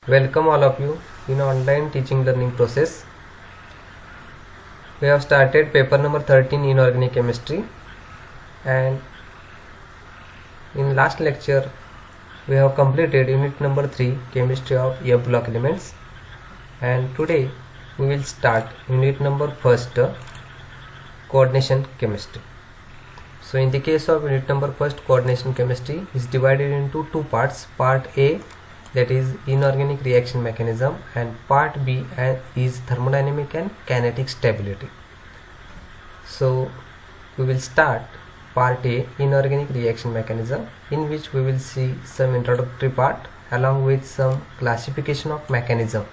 Welcome all of you in online teaching learning process. We have started paper number 13 in organic chemistry, and in last lecture we have completed unit number 3 chemistry of F block elements, and today we will start unit number 1 coordination chemistry. So in the case of unit number 1 coordination chemistry is divided into two parts. Part A, that is inorganic reaction mechanism, and part B is thermodynamic and kinetic stability. So we will start part A, inorganic reaction mechanism, in which we will see some introductory part along with some classification of mechanism,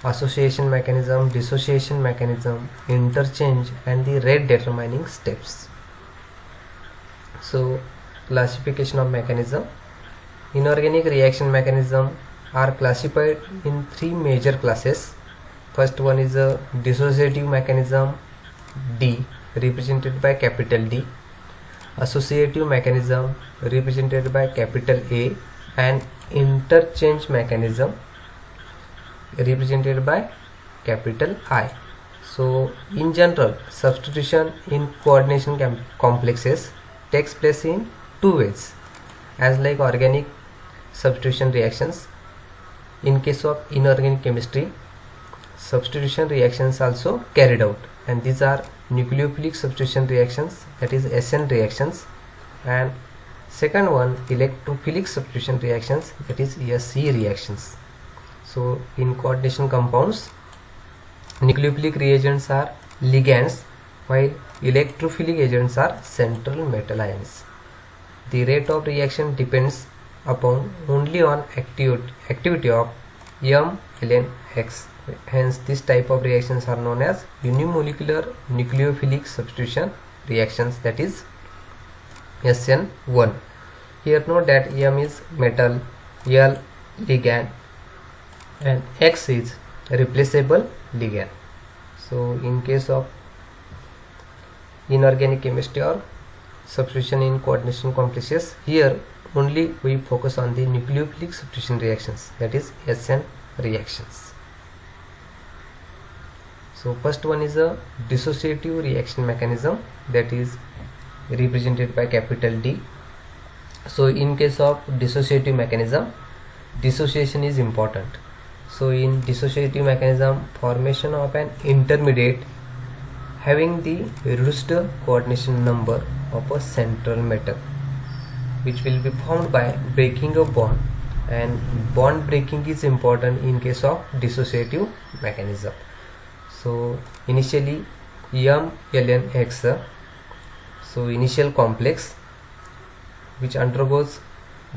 association mechanism, dissociation mechanism, interchange, and the rate determining steps. So classification of mechanism. Inorganic reaction mechanism are classified in three major classes. First one is a dissociative mechanism, D, represented by capital D, associative mechanism represented by capital A, and interchange mechanism represented by capital I. So in general, substitution in coordination complexes takes place in two ways, as like organic substitution reactions. In case of inorganic chemistry, substitution reactions also carried out, and these are nucleophilic substitution reactions, that is SN reactions, and second one electrophilic substitution reactions, that is SE reactions. So in coordination compounds, nucleophilic reagents are ligands, while electrophilic agents are central metal ions. The rate of reaction depends upon only on activity of M, ln, X. Hence this type of reactions are known as unimolecular nucleophilic substitution reactions, that is SN1. Here note that M is metal, L ligand, and X is replaceable ligand. So in case of inorganic chemistry or substitution in coordination complexes, here only we focus on the nucleophilic substitution reactions, that is SN reactions. So first one is a dissociative reaction mechanism, that is represented by capital D. So in case of dissociative mechanism, dissociation is important. So in dissociative mechanism, formation of an intermediate having the reduced coordination number of a central metal, which will be formed by breaking a bond, and bond breaking is important in case of dissociative mechanism. So initially M, ln, X, so initial complex which undergoes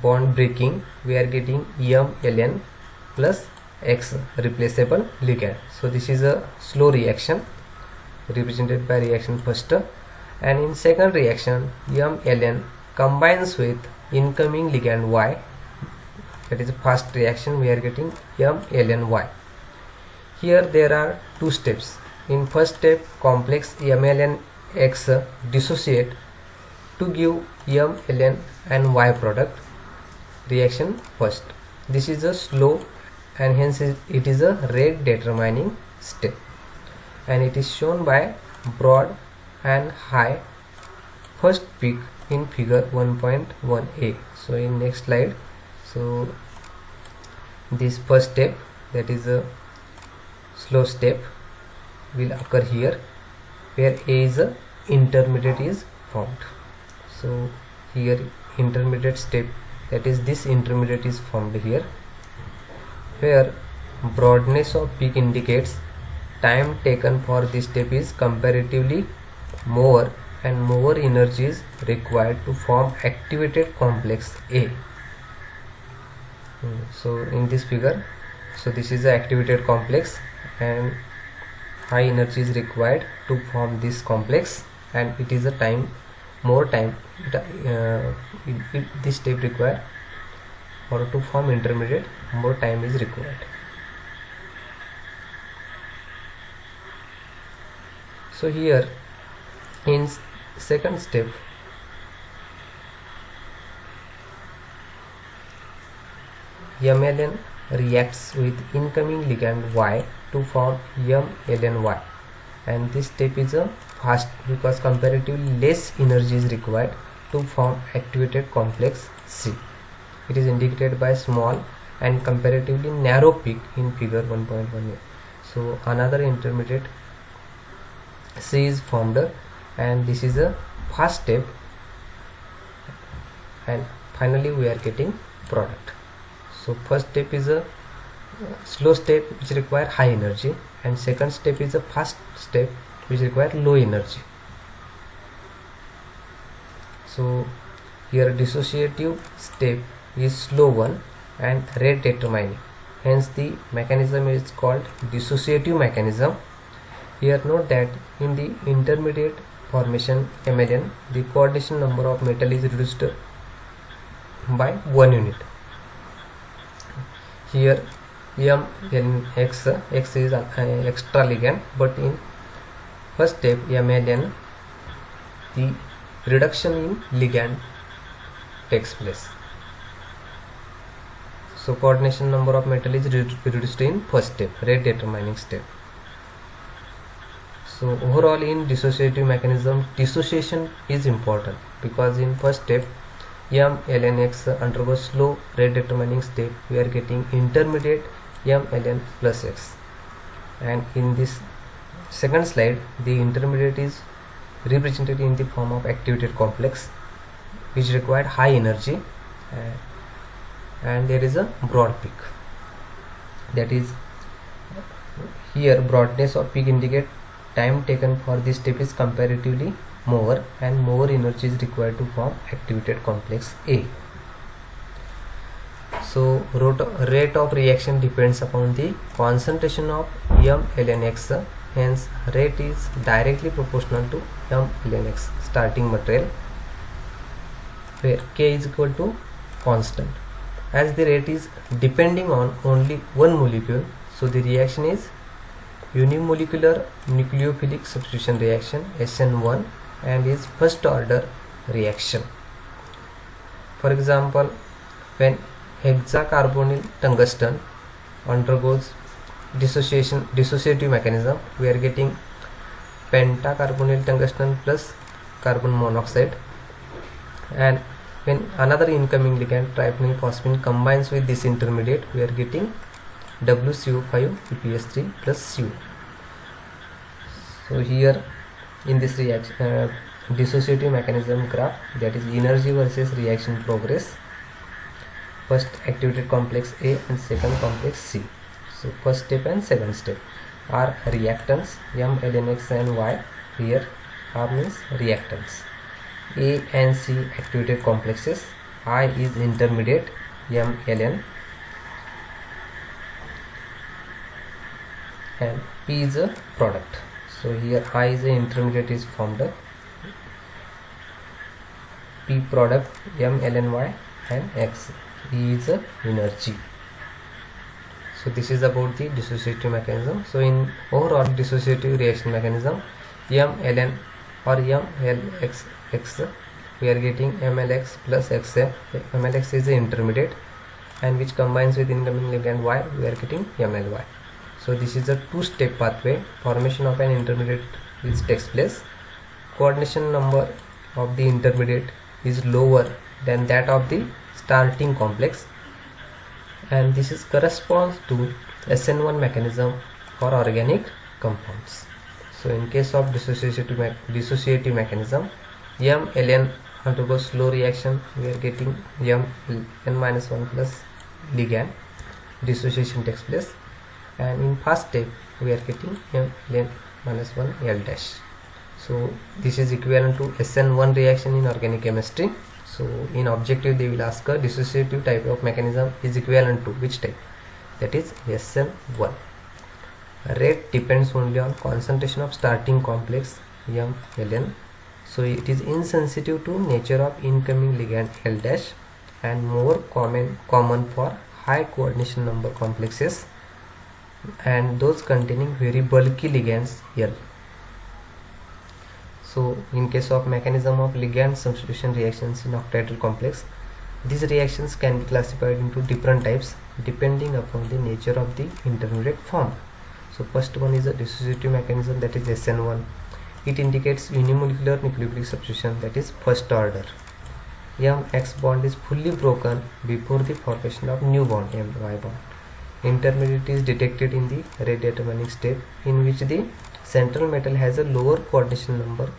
bond breaking, we are getting M, ln plus X, replaceable ligand. So this is a slow reaction represented by reaction first, and in second reaction M, ln combines with incoming ligand Y, that is a fast reaction, we are getting M, ln, Y. Here there are two steps. In first step, complex M, ln, X dissociate to give M, ln, and Y product reaction first. This is a slow, and hence it is a rate determining step, and it is shown by broad and high first peak in figure 1.1a. So in next slide, so this first step, that is a slow step, will occur here, where A is a intermediate is formed. So here intermediate step, that is this intermediate is formed here, where broadness of peak indicates time taken for this step is comparatively more, and more energy is required to form activated complex A. So in this figure, so this is the activated complex, and high energy is required to form this complex, and it is a time, more time this step required, or to form intermediate more time is required. So here in second step, M, ln reacts with incoming ligand Y to form mLNY, and this step is a fast because comparatively less energy is required to form activated complex C. It is indicated by small and comparatively narrow peak in figure 1.1a. So another intermediate C is formed, and this is a fast step, and finally we are getting product. So first step is a slow step which require high energy, and second step is a fast step which require low energy. So here dissociative step is slow one and rate determining, hence the mechanism is called dissociative mechanism. Here note that in the intermediate formation MLN, the coordination number of metal is reduced by 1 unit. Here X is an extra ligand, but in first step MLN, the reduction in ligand takes place. So coordination number of metal is reduced in first step, rate determining step. So overall in dissociative mechanism, dissociation is important because in first step mLNX undergoes slow rate determining step, we are getting intermediate mLN plus X, and in this second slide the intermediate is represented in the form of activated complex which required high energy, and there is a broad peak. That is, here broadness of peak indicate time taken for this step is comparatively more, and more energy is required to form activated complex A. So rate of reaction depends upon the concentration of mLNX, hence rate is directly proportional to mLNX starting material, where K is equal to constant. As the rate is depending on only one molecule, so the reaction is unimolecular nucleophilic substitution reaction SN1 and is first order reaction. For example, when hexacarbonyl tungsten undergoes dissociative mechanism, we are getting pentacarbonyl tungsten plus carbon monoxide, and when another incoming ligand triphenyl phosphine combines with this intermediate, we are getting WCO5 PPS3 plus CO. So here in this reaction dissociative mechanism graph, that is energy versus reaction progress, first activated complex A and second complex C. So first step and second step are reactants mLNX and Y. Here R means reactants. A and C activated complexes, I is intermediate mLN, and P is a product. So here I is a intermediate is formed, P product mLNY, and X E is a energy. So this is about the dissociative mechanism. So in overall dissociative reaction mechanism, mLN or mLX, we are getting mLX plus XM. mLX is the intermediate, and which combines with incoming ligand Y, we are getting mLY. So this is a two-step pathway. Formation of an intermediate takes place. Coordination number of the intermediate is lower than that of the starting complex, and this is corresponds to SN1 mechanism for organic compounds. So in case of dissociative mechanism, mLN undergoes slow reaction, we are getting mN-1 plus ligand, dissociation takes place, and in fast step we are getting mLN-1 L dash. So this is equivalent to SN1 reaction in organic chemistry. So in objective they will ask a dissociative type of mechanism is equivalent to which type, that is SN1. Rate depends only on concentration of starting complex mLN, so it is insensitive to nature of incoming ligand L dash and more common for high coordination number complexes and those containing very bulky ligands L. So in case of mechanism of ligand substitution reactions in octahedral complex, These reactions can be classified into different types depending upon the nature of the intermediate formed. So first one is a dissociative mechanism, that is SN1. It indicates unimolecular nucleophilic substitution, that is first order. MX bond is fully broken before the formation of new bond, MY bond. Intermediate is detected in the rate determining step, in which the central metal has a lower coordination number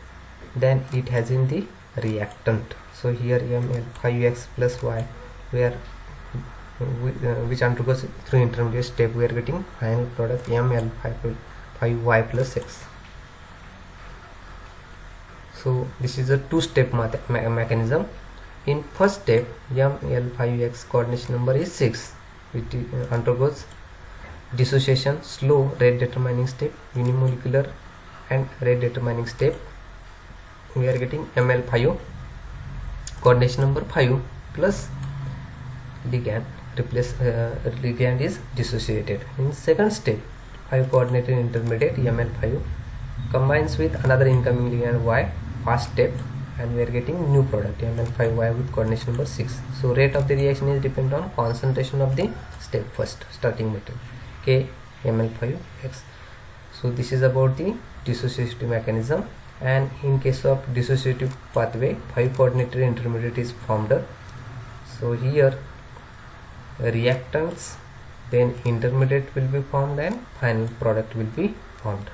than it has in the reactant. So here ML5X plus Y, where which undergoes through intermediate step, we are getting final product ML5Y plus X. So this is a two-step mechanism. In first step, ML5X coordination number is 6. It undergoes dissociation, slow rate determining step, unimolecular and rate determining step. We are getting ML5 coordination number 5 plus ligand, ligand is dissociated. In second step, 5 coordinated intermediate ML5 combines with another incoming ligand Y, fast step, and we are getting new product ML5Y with coordination number 6. So rate of the reaction is dependent on concentration of the step first starting metal, K ML5X. So this is about the dissociative mechanism, and in case of dissociative pathway, 5 coordinated intermediate is formed. So here reactants, then intermediate will be formed and final product will be formed.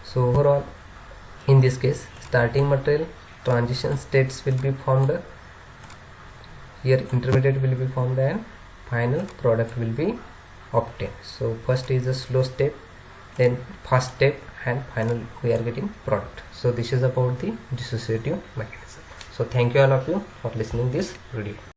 So overall, in this case, starting material, transition states will be formed. Here intermediate will be formed and final product will be obtained. So first is a slow step, then fast step, and final we are getting product. So this is about the dissociative mechanism. So thank you all of you for listening this video.